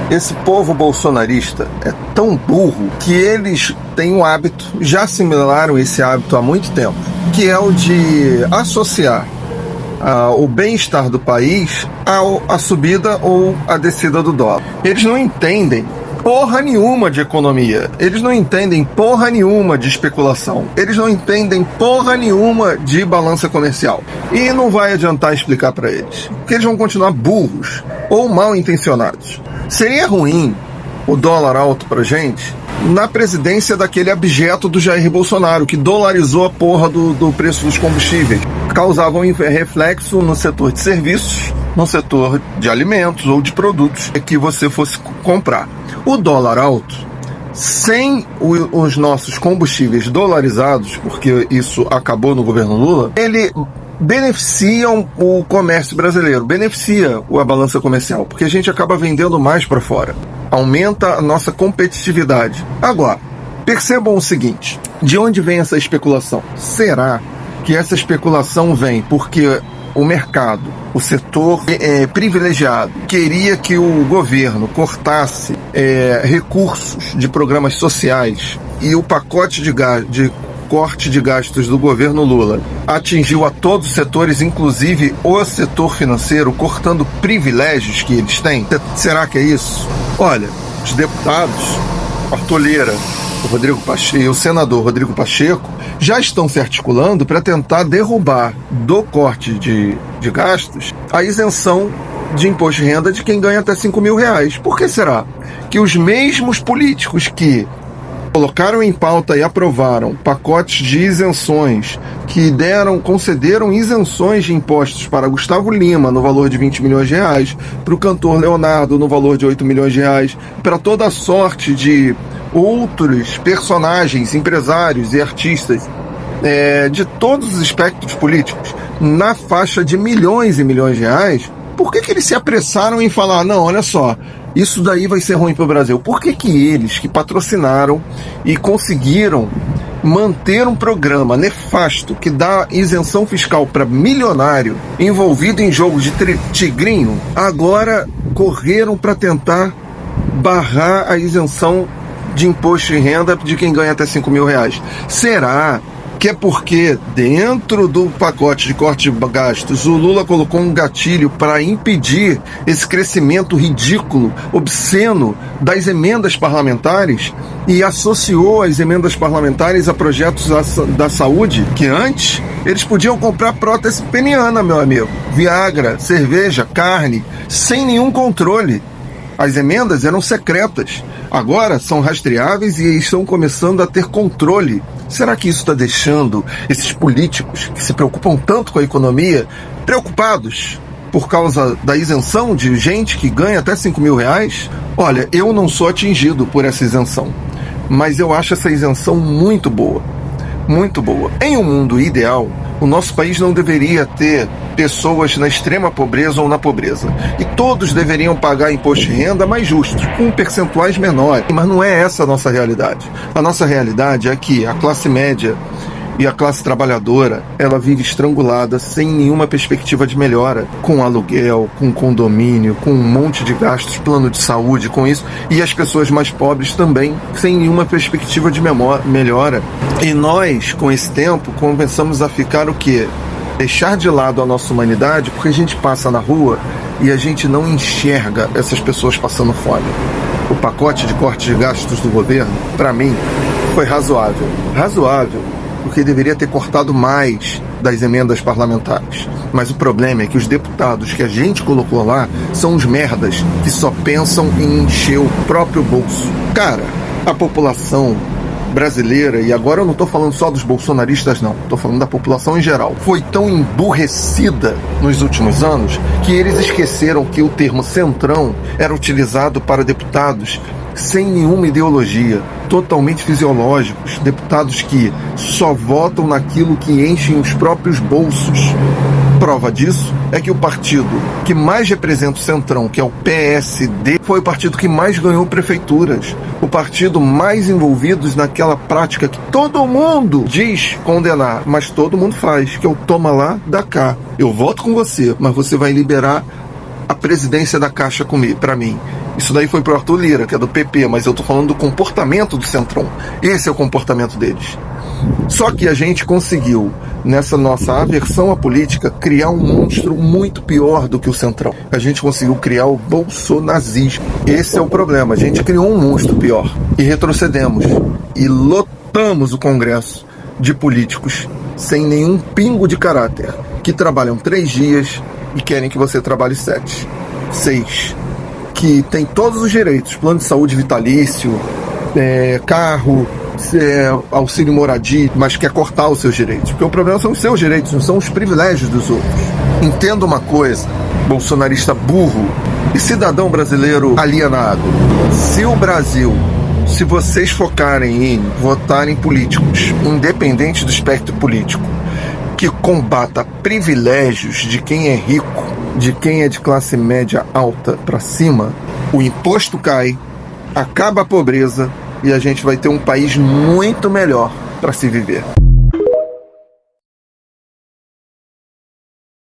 Esse povo bolsonarista é tão burro que eles têm um hábito, já assimilaram esse hábito há muito tempo, que é o de associar o bem-estar do país à subida ou à descida do dólar. Eles não entendem porra nenhuma de economia, eles não entendem porra nenhuma de especulação, eles não entendem porra nenhuma de balança comercial. E não vai adiantar explicar para eles, porque eles vão continuar burros ou mal intencionados. Seria ruim o dólar alto pra gente na presidência daquele abjeto do Jair Bolsonaro, que dolarizou a porra do preço dos combustíveis. Causava um reflexo no setor de serviços, no setor de alimentos ou de produtos que você fosse comprar. O dólar alto, sem os nossos combustíveis dolarizados, porque isso acabou no governo Lula, ele beneficia o comércio brasileiro, beneficia a balança comercial, porque a gente acaba vendendo mais para fora. Aumenta a nossa competitividade. Agora, percebam o seguinte, de onde vem essa especulação? Será que essa especulação vem porque o mercado, o setor privilegiado, queria que o governo cortasse recursos de programas sociais e o pacote de corte de gastos do governo Lula atingiu a todos os setores, inclusive o setor financeiro, cortando privilégios que eles têm? Será que é isso? Olha, os deputados, Artoleira, o Rodrigo Pacheco e o senador Rodrigo Pacheco já estão se articulando para tentar derrubar do corte de gastos a isenção de imposto de renda de quem ganha até R$5.000. Por que será que os mesmos políticos que colocaram em pauta e aprovaram pacotes de isenções que concederam isenções de impostos para Gustavo Lima no valor de R$20 milhões, para o cantor Leonardo no valor de R$8 milhões, para toda a sorte de outros personagens, empresários e artistas de todos os espectros políticos na faixa de milhões e milhões de reais? Por que eles se apressaram em falar, não, olha só, isso daí vai ser ruim para o Brasil? Por que eles, que patrocinaram e conseguiram manter um programa nefasto que dá isenção fiscal para milionário envolvido em jogo de tigrinho, agora correram para tentar barrar a isenção de imposto de renda de quem ganha até R$5.000? Será que é porque dentro do pacote de corte de gastos o Lula colocou um gatilho para impedir esse crescimento ridículo, obsceno das emendas parlamentares e associou as emendas parlamentares a projetos da saúde que antes eles podiam comprar prótese peniana, meu amigo, Viagra, cerveja, carne, sem nenhum controle? As emendas eram secretas, agora são rastreáveis e estão começando a ter controle. Será que isso está deixando esses políticos que se preocupam tanto com a economia preocupados por causa da isenção de gente que ganha até R$5.000? Olha, eu não sou atingido por essa isenção, mas eu acho essa isenção muito boa. Muito boa. Em um mundo ideal, o nosso país não deveria ter pessoas na extrema pobreza ou na pobreza. E todos deveriam pagar imposto de renda mais justos, com percentuais menores. Mas não é essa a nossa realidade. A nossa realidade é que a classe média e a classe trabalhadora, ela vive estrangulada, sem nenhuma perspectiva de melhora, com aluguel, com condomínio, com um monte de gastos, plano de saúde, com isso, e as pessoas mais pobres também, sem nenhuma perspectiva de melhora. E nós, com esse tempo, começamos a ficar o quê? Deixar de lado a nossa humanidade, porque a gente passa na rua e a gente não enxerga essas pessoas passando fome. O pacote de corte de gastos do governo, para mim, foi razoável. Razoável, porque deveria ter cortado mais das emendas parlamentares. Mas o problema é que os deputados que a gente colocou lá são uns merdas que só pensam em encher o próprio bolso. Cara, a população brasileira, e agora eu não estou falando só dos bolsonaristas não, estou falando da população em geral, foi tão emburrecida nos últimos anos que eles esqueceram que o termo centrão era utilizado para deputados sem nenhuma ideologia, totalmente fisiológicos, deputados que só votam naquilo que enchem os próprios bolsos. Prova disso é que o partido que mais representa o Centrão, que é o PSD, foi o partido que mais ganhou prefeituras, o partido mais envolvido naquela prática que todo mundo diz condenar, mas todo mundo faz, que é o toma lá, dá cá. Eu voto com você, mas você vai liberar a presidência da Caixa para mim. Isso daí foi pro Arthur Lira, que é do PP, mas eu tô falando do comportamento do Centrão. Esse é o comportamento deles. Só que a gente conseguiu, nessa nossa aversão à política, criar um monstro muito pior do que o Centrão. A gente conseguiu criar o bolsonazismo. Esse é o problema. A gente criou um monstro pior. E retrocedemos. E lotamos o Congresso de políticos sem nenhum pingo de caráter, que trabalham 3 dias e querem que você trabalhe 7, 6, que tem todos os direitos, plano de saúde vitalício, carro, auxílio moradia, mas quer cortar os seus direitos, porque o problema são os seus direitos, não são os privilégios dos outros. Entenda uma coisa, bolsonarista burro e cidadão brasileiro alienado: se o Brasil, se vocês focarem em votar em políticos, independente do espectro político, que combata privilégios de quem é rico, de quem é de classe média alta para cima, o imposto cai, acaba a pobreza e a gente vai ter um país muito melhor para se viver.